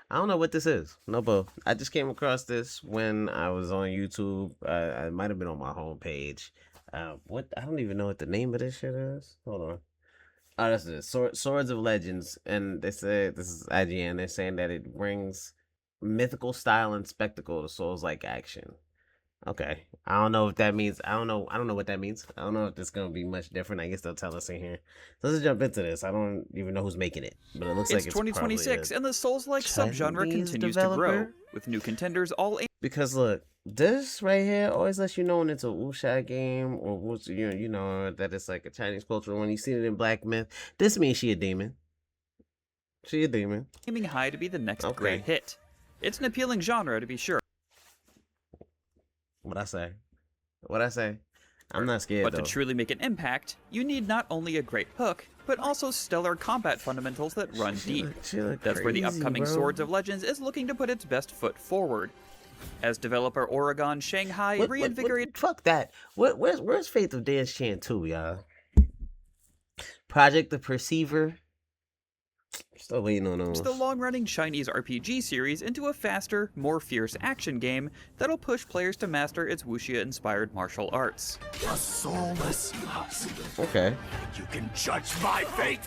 I don't know what this is. No, but I just came across this when I was on YouTube. I might have been on my homepage. What? I don't even know what the name of this shit is. Hold on. Oh, that's it. Swords of Legends, and they say this is IGN. They're saying that it brings mythical style and spectacle to Souls-like action. Okay. I don't know if that means. I don't know. I don't know what that means. I don't know if it's gonna be much different. I guess they'll tell us in here. So let's jump into this. I don't even know who's making it, but it looks It's like it's 2026, probably and the Souls-like subgenre Chinese continues to grow, developer. with new contenders all Because look, this right here always lets you know when it's a wuxia game or you know that it's like a Chinese culture. When you see it in Black Myth, this means she a demon. She a demon. aiming high to be the next Okay. great hit. It's an appealing genre, to be sure. What I say? What I say? I'm not scared But though. to truly make an impact, you need not only a great hook, but also stellar combat fundamentals that run deep. She look That's where the crazy, upcoming bro. Swords of Legends is looking to put its best foot forward. As developer Oregon Shanghai reinvigorated Fuck that. Where's Faith of Dance Chan 2, y'all? Project the Perceiver. Still waiting on those. the long-running Chinese RPG series into a faster, more fierce action game that'll push players to master its wuxia-inspired martial arts. A soulless husk. Okay. You can judge my fate.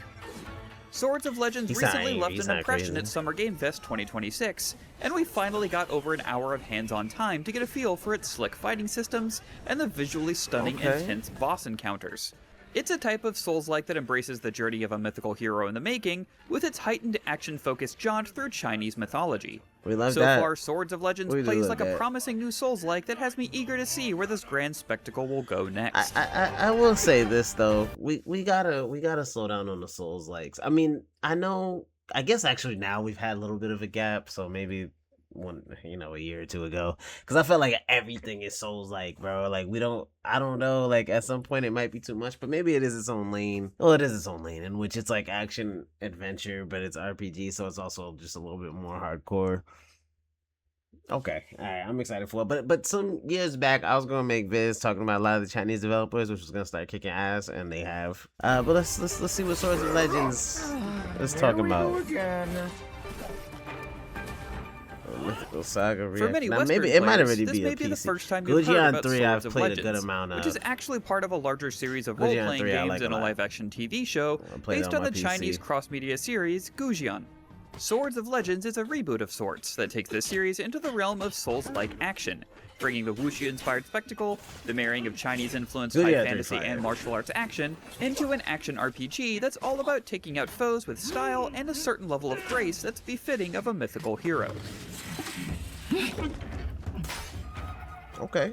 Swords of Legends He's recently not- left he's an not impression crazy. at Summer Game Fest 2026, and we finally got over an hour of hands-on time to get a feel for its slick fighting systems and the visually stunning, Okay. intense boss encounters. It's a type of Souls-like that embraces the journey of a mythical hero in the making, with its heightened action-focused jaunt through Chinese mythology. We love So that. far, Swords of Legends We do plays love like a that. promising new Souls-like that has me eager to see where this grand spectacle will go next. I will say this though. We gotta slow down on the Souls likes. I mean, I guess actually now we've had a little bit of a gap, so maybe a year or two ago, because I felt like everything is Souls like, bro. Like I don't know, like at some point it might be too much, but maybe it is its own lane. Well, it is its own lane in which it's like action adventure, but it's RPG, so it's also just a little bit more hardcore. Okay, all right, I'm excited for it. But some years back, I was gonna make vids talking about a lot of the Chinese developers, which was gonna start kicking ass, and they have. But let's see what Swords of Legends. Let's talk about. Mythical Saga For reaction. many Now, Western maybe it might players, already this be may a be PC. the first time you've heard Gujian about 3 Swords I've of played Legends, a good amount of. which is actually part of a larger series of Gujian role-playing 3 I games like a and a lot. live-action TV show played it based on on my the PC. Chinese cross-media series Gujian. Swords of Legends is a reboot of sorts that takes the series into the realm of Souls-like action, bringing the wuxia-inspired spectacle, the marrying of Chinese-influenced Gujian high 3 fantasy fire. and martial arts action, into an action RPG that's all about taking out foes with style and a certain level of grace that's befitting of a mythical hero. Okay.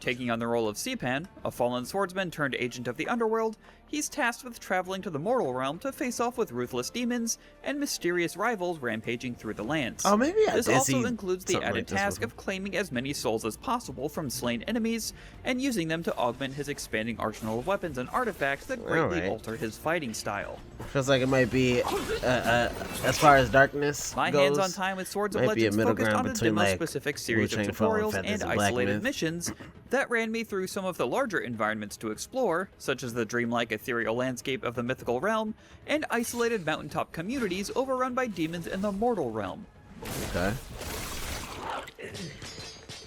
Taking on the role of Sipan, a fallen swordsman turned agent of the underworld, he's tasked with traveling to the mortal realm to face off with ruthless demons and mysterious rivals rampaging through the lands. Oh, maybe I This did also see includes the something added like this task before. of claiming as many souls as possible from slain enemies and using them to augment his expanding arsenal of weapons and artifacts that greatly Alright. alter his fighting style. Feels like it might be, as far as darkness My goes. hands-on time with Swords of might be a Legends middle focused ground on a between, like, demo-specific series of Wu-Tang Fallen tutorials Feathers and and Black isolated Myth. missions that ran me through some of the larger environments to explore, such as the dreamlike ethereal landscape of the mythical realm, and isolated mountaintop communities overrun by demons in the mortal realm. Okay.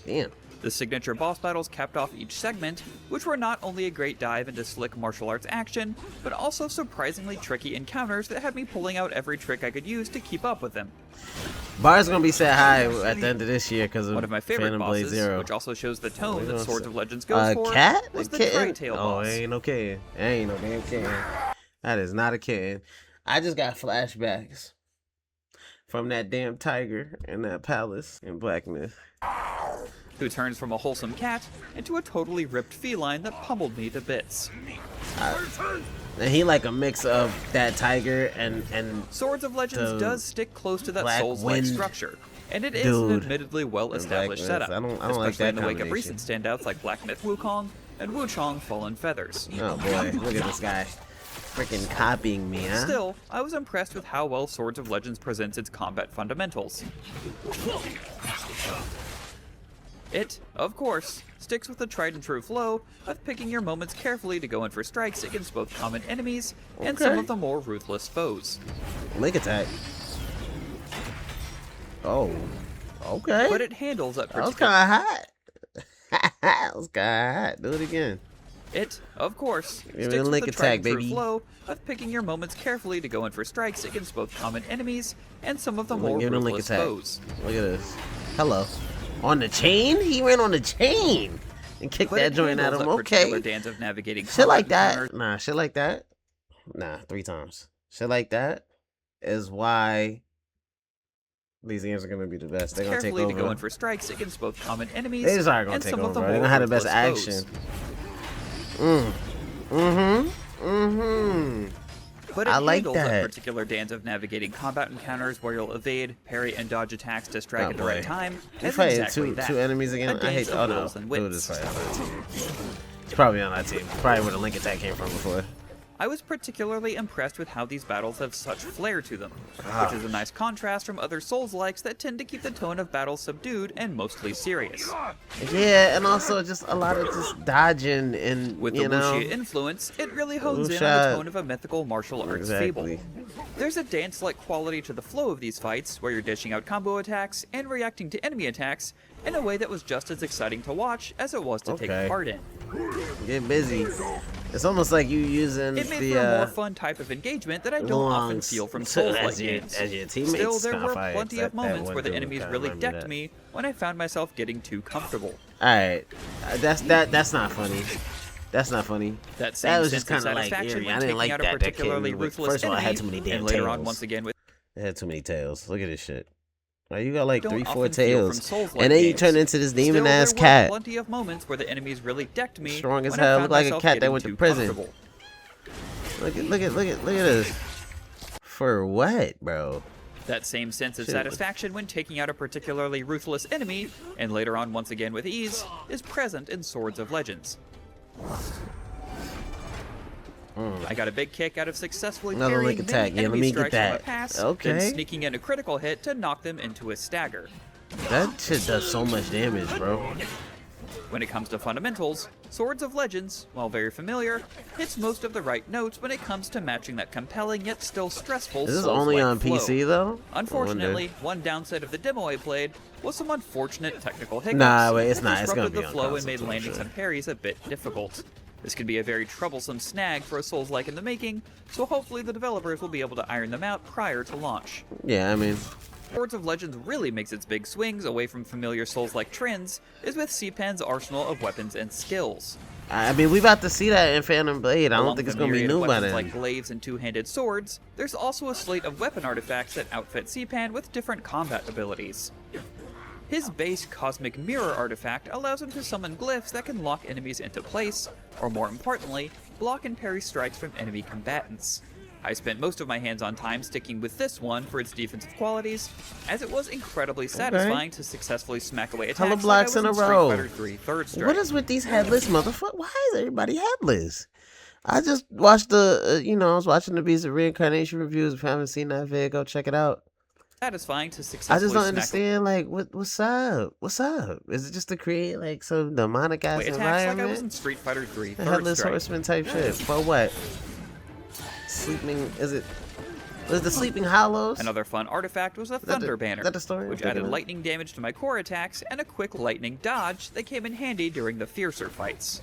Damn. The signature boss battles capped off each segment, which were not only a great dive into slick martial arts action, but also surprisingly tricky encounters that had me pulling out every trick I could use to keep up with them. Bar's gonna be set high at the end of this year because of One of my favorite Phantom Blade bosses, Zero. which also shows the tone gonna that Swords say- of Legends goes for, Cat? was A the kitten? Tri-Tail Oh, boss. ain't no kitten. Ain't no damn kitten. That is not a kitten. I just got flashbacks from that damn tiger in that palace in Black Myth. Who turns from a wholesome cat into a totally ripped feline that pummeled me to bits. And he like a mix of that tiger and Swords of Legends The does stick close to that Black Souls-like Wind structure, and it is an dude admittedly well-established Black Myth. setup, I don't like especially that in the wake of combination. recent standouts like Black Myth Wukong and Wuchong Fallen Feathers. oh boy, look at this guy, freaking copying me, huh? Still, I was impressed with how well Swords of Legends presents its combat fundamentals. It, of course, sticks with the tried and true flow of picking your moments carefully to go in for strikes against both common enemies and some Okay. of the more ruthless foes. Link attack. Oh, okay. but it handles that That was particular... kind of hot. That was kind of hot. Do it again. It, of course, Give me sticks a with link the attack, tried and true baby. flow of picking your moments carefully to go in for strikes against both common enemies and some of the more Give me a link ruthless attack. foes. Look at this. Hello. On the chain? He ran on the chain and kicked But that it joint at handles him. that particular Okay. dance of navigating Shit combat like that. encounters Nah, shit like that. Nah, 3 times. Shit like that is why these games are gonna be the best. They're gonna take carefully to go over. in for strikes against both common enemies They just are gonna and take some over, of the bro. They're more gonna have the best ruthless action. foes. But it I like handles that that. particular dance of navigating combat encounters where you'll evade, parry, and dodge attacks to strike Oh, at the boy. right time. You're As fighting exactly that. two enemies again. A I hate. dance Oh of no, wills and dude wits. is fighting on that team. It's probably on that team. Probably where the link attack came from before. I was particularly impressed with how these battles have such flair to them, Ah. which is a nice contrast from other Souls-likes that tend to keep the tone of battle subdued and mostly serious. Yeah, and also just a lot of just dodging and With the you know. wuxia influence, it really hones in on Wuxia. the tone of a mythical martial arts Exactly. fable. There's a dance-like quality to the flow of these fights, where you're dishing out combo attacks and reacting to enemy attacks in a way that was just as exciting to watch as it was to Okay. take part in. Get busy. It's almost like you using It made the for a more fun type of engagement that I don't often lungs feel from to- Souls-like as your- games. as your teammates Still, there kinda were fights. plenty of That moments one where the dude enemies kinda really reminded me decked that. me when I found myself getting too comfortable. All right, that's not funny. That's not funny. That same That was sense just of kind of like satisfaction eerie. when I didn't taking like out a that. That particularly kid. ruthless First of all, it enemy, had too many damn and later tails. on once again with It had too many tails. Look at this shit. Like, you got like don't 3, 4 often feel from tails, Souls-like and then you games. turn into this demon Still, ass there were cat. plenty of moments where the enemies really decked me. Strong as when I hell. found Look like a myself cat that getting went to too prison. comfortable. Look at this. For what, bro? That same sense of Shit. satisfaction when taking out a particularly ruthless enemy, and later on once again with ease, is present in Swords of Legends. I got a big kick out of successfully Another parrying link attack. many Yeah, let enemy me get strikes from a that. pass, Okay. then sneaking in a critical hit to knock them into a stagger. That shit does so much damage, bro. When it comes to fundamentals, Swords of Legends, while very familiar, hits most of the right notes when it comes to matching that compelling yet still stressful Is this Souls-like only on flow. PC though? I Unfortunately, one downside of the demo I played was some unfortunate technical hiccups. Nah, wait, it's that not. It's gonna disrupted be the on flow and console, made I'm landings sure. and parries a bit difficult. This could be a very troublesome snag for a Souls-like in the making, so hopefully the developers will be able to iron them out prior to launch. Yeah, I mean, Swords of Legends really makes its big swings away from familiar Souls-like trends is with C-Pan's arsenal of weapons and skills. we about to see that in Phantom Blade. I don't Along think with it's a gonna be myriad of new by weapons then. like glaives and two-handed swords, there's also a slate of weapon artifacts that outfit C-Pan with different combat abilities. His base Cosmic Mirror artifact allows him to summon glyphs that can lock enemies into place, or more importantly, block and parry strikes from enemy combatants. I spent most of my hands-on time sticking with this one for its defensive qualities, as it was incredibly satisfying to successfully smack away attacks Hella like I blocks was in a Street row. Fighter 3 Third Strike. What is with these headless motherfuckers? Why is everybody headless? I just watched the, I was watching the Beast of Reincarnation reviews. If you haven't seen that video, go check it out. Satisfying to I successfully just don't smack understand, like, what's up? What's up? Is it just to create, like, some demonic ass away attacks like I was in environment? Street Fighter 3 The Third headless Strike. horseman type shit. For what? Sleeping, was the Sleeping Hollows? Another fun artifact was a that Thunder the- Banner, is that the story I'm which thinking added of? lightning damage to my core attacks and a quick lightning dodge that came in handy during the fiercer fights.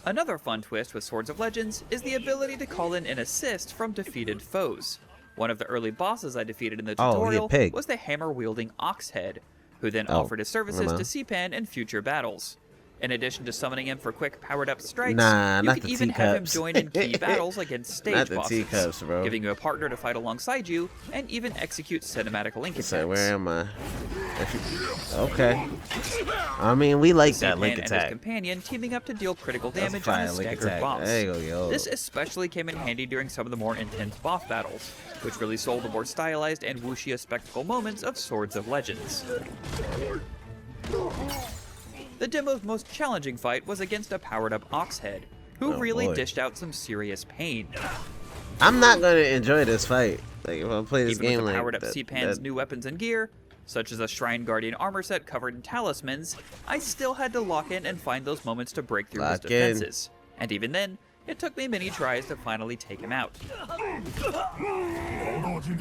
Another fun twist with Swords of Legends is the ability to call in an assist from defeated foes. One of the early bosses I defeated in the Oh, he a tutorial pig. was the hammer-wielding Oxhead, who then Oh, offered his services never to mind. C-Pan in future battles. In addition to summoning him for quick powered-up strikes, Nah, you not could the even have him teacups. join in key battles against stage Not the bosses, teacups, bro. giving you a partner to fight alongside you, and even execute cinematic link attacks. So where am I? Okay. I mean, we like that C-Pan link and his attack. companion teaming up to deal critical That's damage fire on a link staggered attack. boss. There you go, yo. This especially came in handy during some of the more intense boss battles, which really sold the more stylized and wuxia spectacle moments of Swords of Legends. The demo's most challenging fight was against a powered-up Oxhead, who Oh, really boy. dished out some serious pain. I'm not gonna enjoy this fight. Like if I play this Even game with the like powered-up that, C-Pan's new weapons and gear, such as a Shrine Guardian armor set covered in talismans, I still had to lock in and find those moments to break through his Lock in. defenses. And even then, It took me many tries to finally take him out.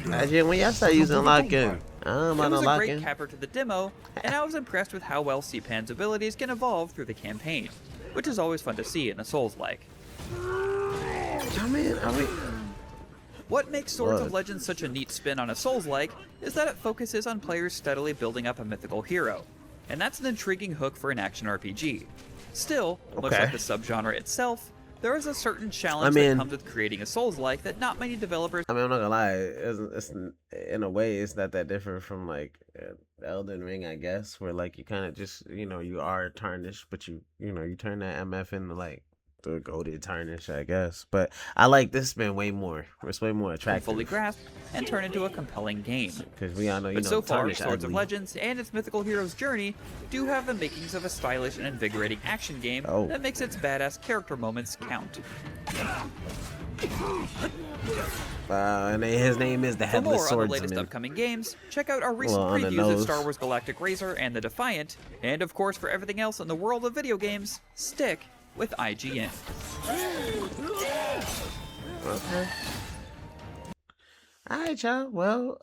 Imagine when y'all start using lock-in. I'm It on a was a great lock-in. capper to the demo, and I was impressed with how well C-Pan's abilities can evolve through the campaign, which is always fun to see in a Souls-like. I mean, What makes Swords of What? Legend such a neat spin on a Souls-like is that it focuses on players steadily building up a mythical hero, and that's an intriguing hook for an action RPG. Still, much Okay. like the subgenre itself, there is a certain challenge I mean- that comes with creating a Souls-like that not many developers I'm not gonna lie. It's in a way, it's not that different from like Elden Ring, I guess, where like you kind of just you are tarnished, but you turn that MF into like the golded tarnish, I guess. But I like this spin way more. It's way more can attractive. fully grasp and turn into a compelling game. Because we all know, But so far, tarnish Swords of ugly. Legends and its mythical hero's journey do have the makings of a stylish and invigorating action game Oh. that makes its badass character moments count. And his name is the For Headless more on the latest Swordsman. upcoming games, check out our recent Well, on the previews of nose. Star Wars Galactic Razor and the Defiant, and of course for everything else in the world of video games, stick with IGN. Okay. All right, y'all. Well,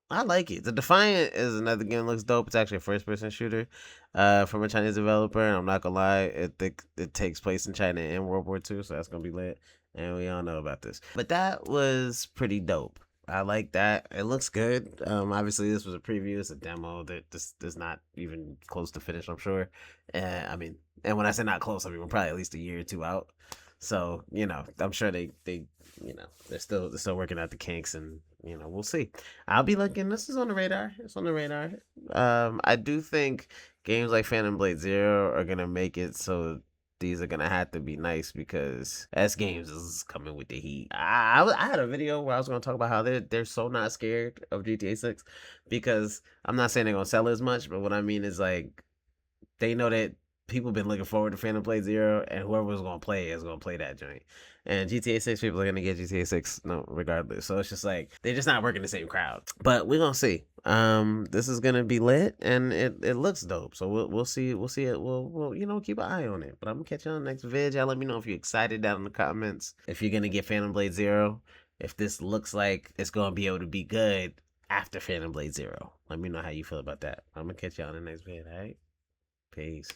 I like it. The Defiant is another game that looks dope. It's actually a first-person shooter, from a Chinese developer. And I'm not gonna lie, it takes place in China in World War II, so that's gonna be lit. And we all know about this. But that was pretty dope. I like that. It looks good. Obviously this was a preview. It's a demo that this is not even close to finish, I'm sure. I mean, and when I say not close, I mean we're probably at least a year or two out. So, I'm sure they're still working out the kinks, and we'll see. I'll be looking. This is on the radar. It's on the radar. I do think games like Phantom Blade Zero are gonna make it so these are gonna have to be nice, because S Games is coming with the heat. I had a video where I was gonna talk about how they're so not scared of GTA 6, because I'm not saying they're gonna sell as much, but what I mean is like they know that people been looking forward to Phantom Blade Zero, and whoever's gonna play is gonna play that joint. And GTA 6 people are gonna get GTA 6 regardless. So it's just like they're just not working the same crowd. But we're gonna see. This is gonna be lit, and it looks dope. So we'll see it. We'll keep an eye on it. But I'm gonna catch you on the next vid. Y'all let me know if you're excited down in the comments. If you're gonna get Phantom Blade Zero, if this looks like it's gonna be able to be good after Phantom Blade Zero. Let me know how you feel about that. I'm gonna catch y'all on the next vid, alright? Peace.